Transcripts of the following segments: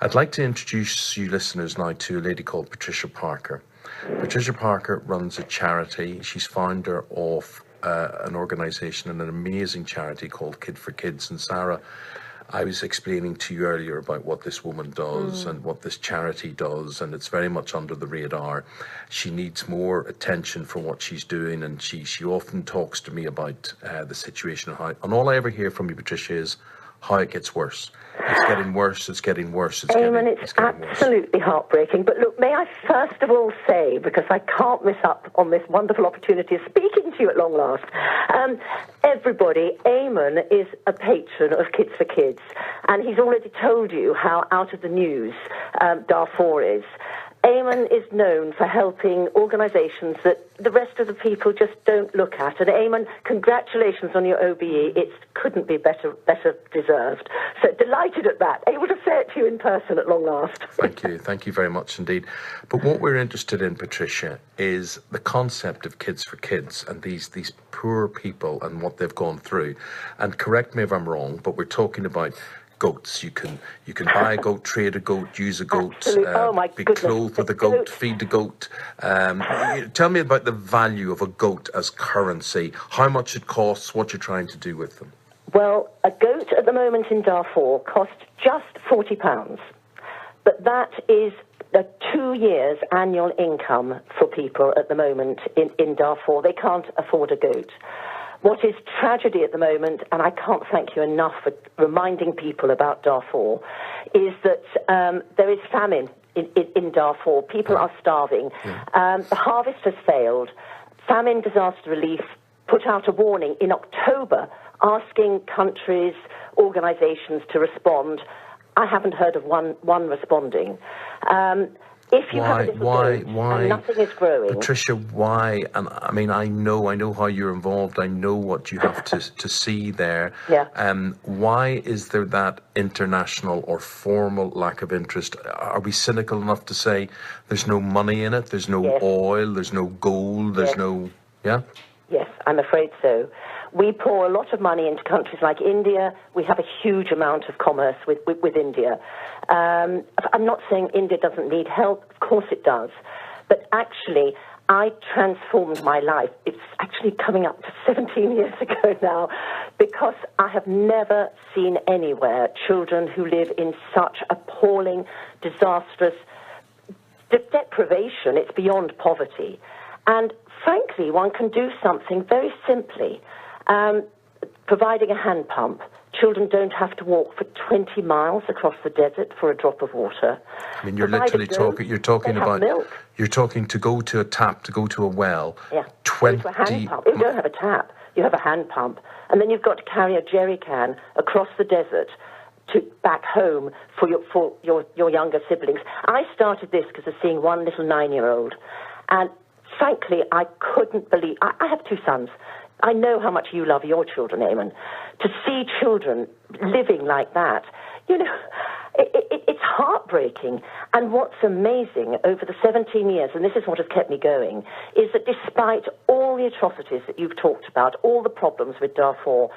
I'd like to introduce you listeners now to a lady called Patricia Parker. Patricia Parker runs a charity. She's founder of an organisation and an amazing charity called Kid for Kids. And Sarah, I was explaining to you earlier about what this woman does and what this charity does, and it's very much under the radar. She needs more attention for what she's doing, and she often talks to me about the situation and how. And all I ever hear from you, Patricia, is how it gets worse. It's getting worse, it's getting worse, Eamonn, it's absolutely heartbreaking. But look, may I first of all say, because I can't miss up on this wonderful opportunity of speaking to you at long last, everybody, Eamonn is a patron of Kids for Kids, and he's already told you how out of the news Darfur is. Eamonn is known for helping organisations that the rest of the people just don't look at. And Eamonn, congratulations on your OBE. It couldn't be better deserved. So delighted at that. Able to say it to you in person at long last. Thank you very much indeed. But what we're interested in, Patricia, is the concept of Kids for Kids and these poor people and what they've gone through. And correct me if I'm wrong, but we're talking about goats. You can buy a goat, trade a goat, use a goat, be clothed with a goat, feed the goat. Tell me about the value of a goat as currency, how much it costs, what you're trying to do with them. Well, a goat at the moment in Darfur costs just £40, but that is a 2 years annual income for people at the moment in Darfur. They can't afford a goat. What is tragedy at the moment, and I can't thank you enough for reminding people about Darfur, is that there is famine in Darfur. People are starving. The harvest has failed. Famine Disaster Relief put out a warning in October asking countries, organisations to respond. I haven't heard of one responding. If you have a little goat and nothing is growing... Patricia, why? And I mean, I know how you're involved. I know what you have to see there. Yeah. Why is there that international or formal lack of interest? Are we cynical enough to say there's no money in it, there's no oil, there's no gold, there's no... Yeah? Yes, I'm afraid so. We pour a lot of money into countries like India. We have a huge amount of commerce with India. I'm not saying India doesn't need help. Of course it does. But actually, I transformed my life. It's actually coming up to 17 years ago now, because I have never seen anywhere children who live in such appalling, disastrous deprivation. It's beyond poverty. And frankly, one can do something very simply. Providing a hand pump. Children don't have to walk for 20 miles across the desert for a drop of water. I mean, you're literally talking about milk. You're talking to go to a tap, to go to a well. Yeah. 20. To a hand pump. You don't have a tap. You have a hand pump, and then you've got to carry a jerry can across the desert to back home for your younger siblings. I started this because of seeing one little 9-year-old, and frankly, I couldn't believe. I have 2 sons. I know how much you love your children, Eamonn. To see children living like that, you know, it's heartbreaking. And what's amazing over the 17 years, and this is what has kept me going, is that despite all the atrocities that you've talked about, all the problems with Darfur,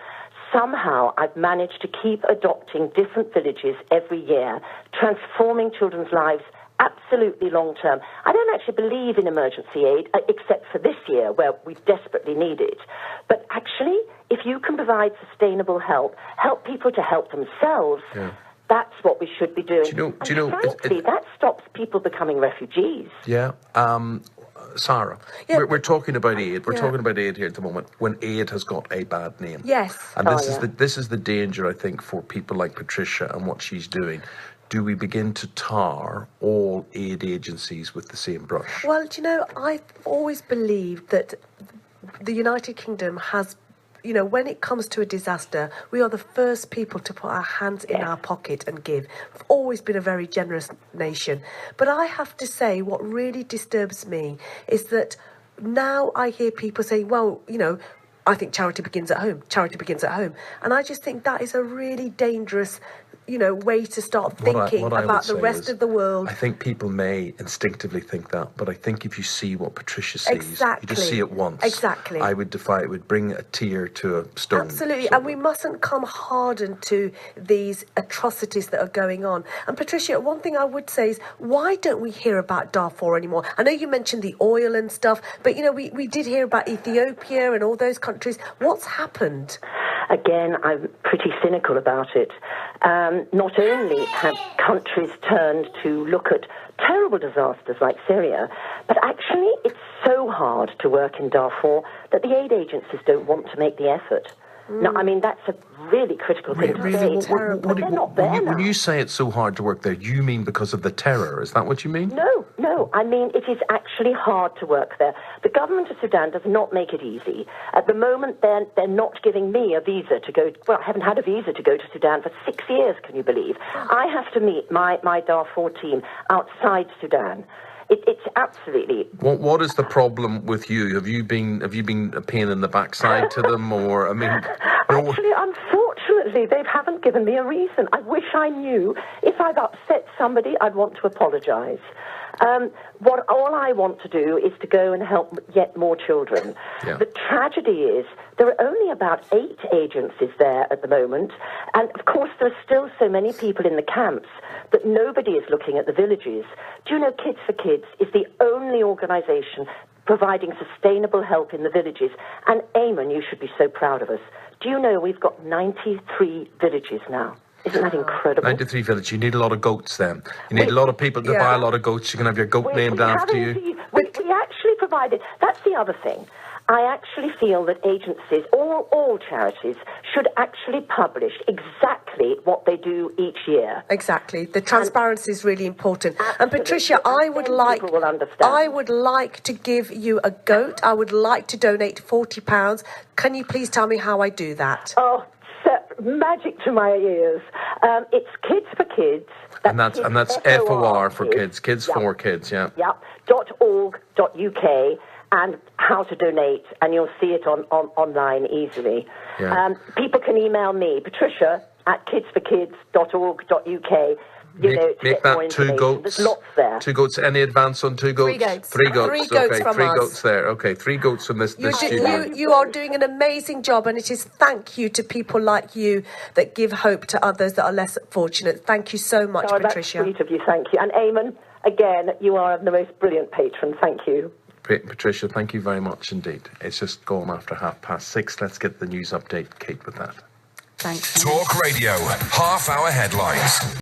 somehow I've managed to keep adopting different villages every year, transforming children's lives absolutely long-term. I don't actually believe in emergency aid, except for this year, where we desperately need it. But actually, if you can provide sustainable help people to help themselves, that's what we should be doing. Frankly, that stops people becoming refugees. Yeah. Sarah, we're talking about aid. We're talking about aid here at the moment, when aid has got a bad name. Yes. And this is the danger, I think, for people like Patricia and what she's doing. Do we begin to tar all aid agencies with the same brush? Well, do you know, I've always believed that the United Kingdom has, you know, when it comes to a disaster, we are the first people to put our hands in our pocket and give. We've always been a very generous nation. But I have to say, what really disturbs me is that now I hear people say, well, you know, I think charity begins at home. Charity begins at home. And I just think that is a really dangerous way to start thinking what I would about the say rest is, of the world. I think people may instinctively think that, but I think if you see what Patricia sees, you Exactly. just see it once. Exactly. I would defy it would bring a tear to a stone. Absolutely, So and we mustn't come hardened to these atrocities that are going on. And Patricia, one thing I would say is, why don't we hear about Darfur anymore? I know you mentioned the oil and stuff, but we did hear about Ethiopia and all those countries. What's happened? Again, I'm pretty cynical about it. Not only have countries turned to look at terrible disasters like Syria, but actually it's so hard to work in Darfur that the aid agencies don't want to make the effort. No, I mean, that's a really critical thing to say. But they're not there now. When you say it's so hard to work there, you mean because of the terror? Is that what you mean? No. I mean, it is actually hard to work there. The government of Sudan does not make it easy. At the moment, they're not giving me a visa to go. Well, I haven't had a visa to go to Sudan for 6 years, can you believe? I have to meet my Darfur team outside Sudan. It's absolutely... What is the problem with you? Have you been a pain in the backside to them, or, I mean... Actually, unfortunately, they haven't given me a reason. I wish I knew. If I've upset somebody, I'd want to apologise. All I want to do is to go and help yet more children. Yeah. The tragedy is there are only about 8 agencies there at the moment, and of course there are still so many people in the camps that nobody is looking at the villages. Do you know Kids for Kids is the only organisation providing sustainable help in the villages? And Eamonn, you should be so proud of us. Do you know we've got 93 villages now? Isn't that incredible? 93 villages. You need a lot of goats then. You need a lot of people to buy a lot of goats. You can have your goat named after you. We actually provided... That's the other thing. I actually feel that agencies, all charities, should actually publish exactly what they do each year. Exactly. The transparency is really important. Absolutely. And Patricia, I would like to give you a goat. I would like to donate £40. Can you please tell me how I do that? Oh, magic to my ears. It's Kids for Kids. And that's FOR for kids. Kids for Kids, yeah. Yep. .org.uk. And how to donate, and you'll see it online easily. Yeah. People can email me, Patricia at kidsforkids.org.uk. Make that 2 goats. There's lots there. 2 goats. Any advance on 2 goats? 3 goats. 3 goats. 3 goats okay, from 3 us. goats there. Okay, 3 goats from this studio. You are doing an amazing job, and it is thank you to people like you that give hope to others that are less fortunate. Thank you so much, Patricia. That's sweet of you, thank you. And Eamonn, again, you are the most brilliant patron. Thank you. Patricia, thank you very much indeed. It's just gone after 6:30. Let's get the news update, Kate, with that. Thanks. Talk Radio, half-hour headlines.